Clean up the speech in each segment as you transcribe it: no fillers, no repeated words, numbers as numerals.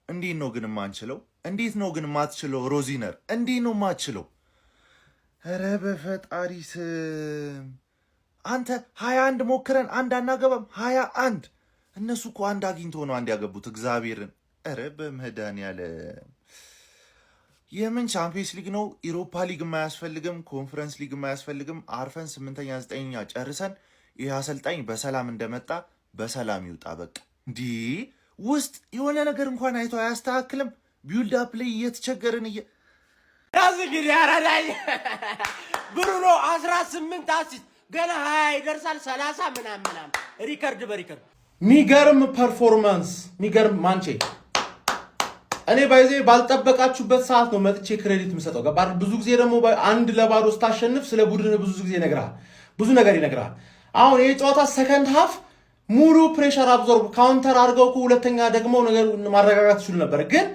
እንዴት ነው ግን ማንችለው? እንዴት ነው ግን ማትችለው? ሮዚነር እንዴት ነው ማትችለው? ኧረ በፈጣሪ ስም አንተ 21 ሞክረን አንድ አናገባም። 21 እነሱ እኮ አንድ አግኝተው ነው አንድ ያገቡት። እግዚአብሔርን ኧረ በመድኃኒዓለም የምን ቻምፒየንስ ሊግ ነው? ኢሮፓ ሊግ የማያስፈልግም፣ ኮንፈረንስ ሊግ የማያስፈልግም። አርፈን 8ኛ 9ኛ ጨርሰን ይህ አሰልጣኝ በሰላም እንደመጣ በሰላም ይውጣ። በቃ እንዲህ ውስጥ የሆነ ነገር እንኳን አይቶ አያስተካክልም። ቢውልድ አፕ ላይ እየተቸገርን ያዝ እንግዲህ አራዳይ ብሩኖ 18 አሲስት ገና 20 ይደርሳል 30 ምናምን ሪከርድ በሪከርድ ሚገርም ፐርፎርማንስ ሚገርም ማንቼ እኔ ባይዜ ባልጠበቃችሁበት ሰዓት ነው መጥቼ ክሬዲት የምሰጠው። ገባር ብዙ ጊዜ ደግሞ አንድ ለባዶ ስታሸንፍ ስለ ቡድን ብዙ ጊዜ ይነግራል፣ ብዙ ነገር ይነግራል። አሁን ይሄ ጨዋታ ሰከንድ ሃፍ ሙሉ ፕሬሸር አብዞርብ ካውንተር አድርገው ሁለተኛ ደግሞ ነገር ማረጋጋት ይችሉ ነበር። ግን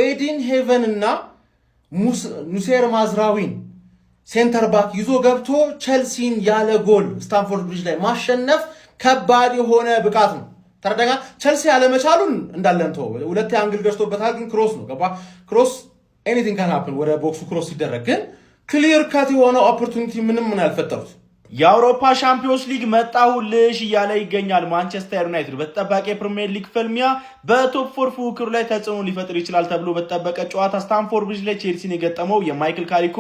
ኤዲን ሄቨን እና ኑሴር ማዝራዊን ሴንተር ባክ ይዞ ገብቶ ቸልሲን ያለ ጎል ስታንፎርድ ብሪጅ ላይ ማሸነፍ ከባድ የሆነ ብቃት ነው። ተረዳጋ ቸልሲ ያለ መቻሉን እንዳለን ተው ሁለት አንግል ገርቶበታል። ግን ክሮስ ነው ገባ ክሮስ ኤኒቲንግ ካን ሃፕን ወደ ቦክሱ ክሮስ ሲደረግ ግን ክሊር ካት የሆነ ኦፖርቹኒቲ ምንም አልፈጠሩት። የአውሮፓ ሻምፒዮንስ ሊግ መጣሁልሽ እያለ ይገኛል ማንቸስተር ዩናይትድ። በተጠባቂ የፕሪሚየር ሊግ ፍልሚያ በቶፕ ፎር ፉክክሩ ላይ ተጽዕኖ ሊፈጥር ይችላል ተብሎ በተጠበቀ ጨዋታ ስታንፎርድ ብሪጅ ላይ ቼልሲን የገጠመው የማይክል ካሪኮ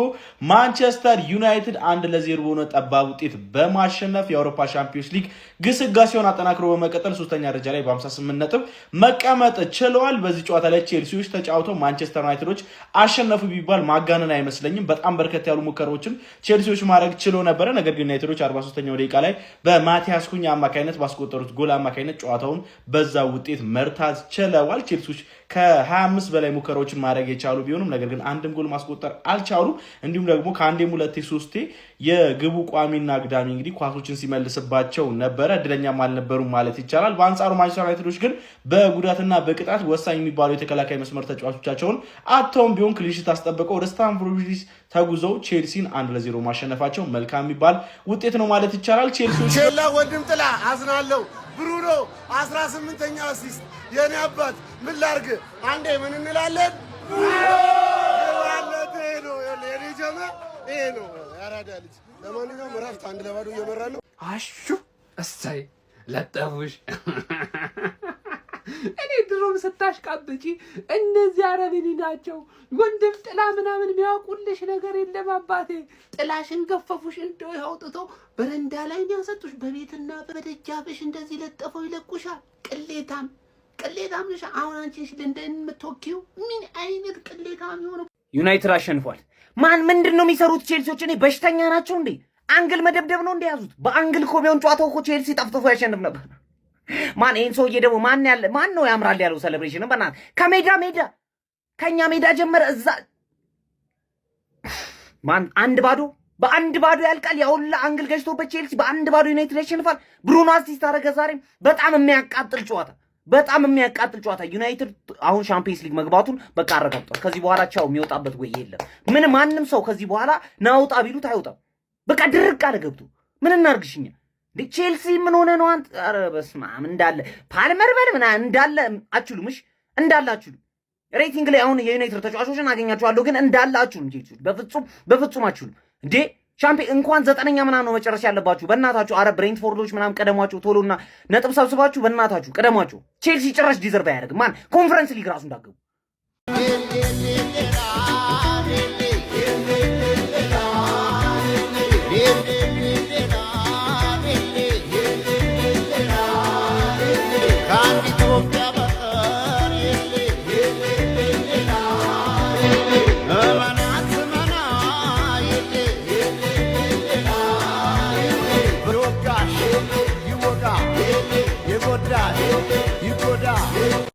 ማንቸስተር ዩናይትድ 1-0 በሆነ ጠባብ ውጤት በማሸነፍ የአውሮፓ ሻምፒዮንስ ሊግ ግስጋሴውን አጠናክሮ በመቀጠል ሶስተኛ ደረጃ ላይ በ58 ነጥብ መቀመጥ ችለዋል። በዚህ ጨዋታ ላይ ቼልሲዎች ተጫውተው ማንቸስተር ዩናይትዶች አሸነፉ ቢባል ማጋነን አይመስለኝም። በጣም በርከት ያሉ ሙከራዎችን ቼልሲዎች ማድረግ ችሎ ነበረ። ነገር ግን ዩናይትዶች 43ኛው ደቂቃ ላይ በማቲያስ ኩኛ አማካይነት ባስቆጠሩት ጎል አማካይነት ጨዋታውን በዛ ውጤት መርታት ችለዋል። ቼልሲዎች ከ25 በላይ ሙከራዎችን ማድረግ የቻሉ ቢሆንም ነገር ግን አንድም ጎል ማስቆጠር አልቻሉ። እንዲሁም ደግሞ ከአንዴም ሁለቴ ሶስቴ የግቡ ቋሚና አግዳሚ እንግዲህ ኳሶችን ሲመልስባቸው ነበረ። እድለኛም አልነበሩም ማለት ይቻላል። በአንጻሩ ማንቸስተር ዩናይትዶች ግን በጉዳትና በቅጣት ወሳኝ የሚባሉ የተከላካይ መስመር ተጫዋቾቻቸውን አጥተውም ቢሆን ክሊንሺት አስጠብቀው ወደ ስታንፎርድ ብሪጅ ተጉዘው ቼልሲን 1-0 ማሸነፋቸው መልካም የሚባል ውጤት ነው ማለት ይቻላል። ቼልሲዎች ቼላ ወንድም ጥላ አዝናለሁ። ብሩኖ 18ኛ አሲስት የኔ አባት ምን ላርግ አንዴ ምን እንላለን ያለቴ ነው የኔ ጀማ ይሄ ነው ያራዳ ልጅ። ለማንኛውም እረፍት 1-0 እየመራ ነው። አሹ እሰይ ለጠፉሽ እኔ ድሮም ስታሽቃብጪ እነዚህ አረብኒ ናቸው ወንድም ጥላ ምናምን የሚያውቁልሽ ነገር የለም አባቴ። ጥላሽን ገፈፉሽ እንደው ያውጥቶ በረንዳ ላይ ያሰጡሽ በቤትና በደጃፍሽ እንደዚህ ለጠፈው ይለቁሻል። ቅሌታም ነሽ። አሁን አንቺሽ ለንደን የምትወኪው ምን አይነት ቅሌታም ይሆነ። ዩናይትድ አሸንፏል። ማን ምንድነው የሚሰሩት ቼልሲዎች? እኔ በሽተኛ ናቸው እንዴ? አንግል መደብደብ ነው እንደያዙት። በአንግል እኮ ቢሆን ጨዋታው እኮ ቼልሲ ጠፍጥፎ ያሸንፍ ነበር። ማን ይሄን ሰውዬ ደግሞ ማን ነው ያምራል ያለው ሴሌብሬሽን በእናትህ ከሜዳ ከኛ ሜዳ ጀመረ እዛ ማን በአንድ ባዶ ያልቃል። ያውላ አንግል ገጭቶበት ቼልሲ በአንድ ባዶ ዩናይትድ ያሸንፋል። ብሩኖ አሲስት አደረገ። ዛሬም በጣም የሚያቃጥል ጨዋታ ዩናይትድ አሁን ሻምፒየንስ ሊግ መግባቱን በቃ አረጋግጧል። ከዚህ በኋላ ቻው የሚወጣበት ወይ የለም። ማንም ሰው ከዚህ በኋላ ናውጣ ቢሉት አይወጣም። በቃ ድርቅ አለ ገብቶ ምን እናርግሽኛ ቼልሲ ምን ሆነ ነው አንተ? ኧረ በስመ አብ እንዳለ ፓልመር በል እንዳለ አችሉምሽ እንዳላችሁ ሬቲንግ ላይ አሁን የዩናይትድ ተጫዋቾችን አገኛችኋለሁ ግን እንዳላችሁ ቼልሲ በፍጹም አችሉ እንዴ ሻምፒዮን እንኳን 9ኛ ምናምን ነው መጨረስ ያለባችሁ። በእናታችሁ አረ ብሬንትፎርዶች ምናምን ቀደሟቸው ቶሎና ነጥብ ሰብስባችሁ በእናታችሁ ቀደሟቸው። ቼልሲ ጭራሽ ዲዘርቭ አያደርግም። ማን ኮንፈረንስ ሊግ ራሱ እንዳገቡ you go die.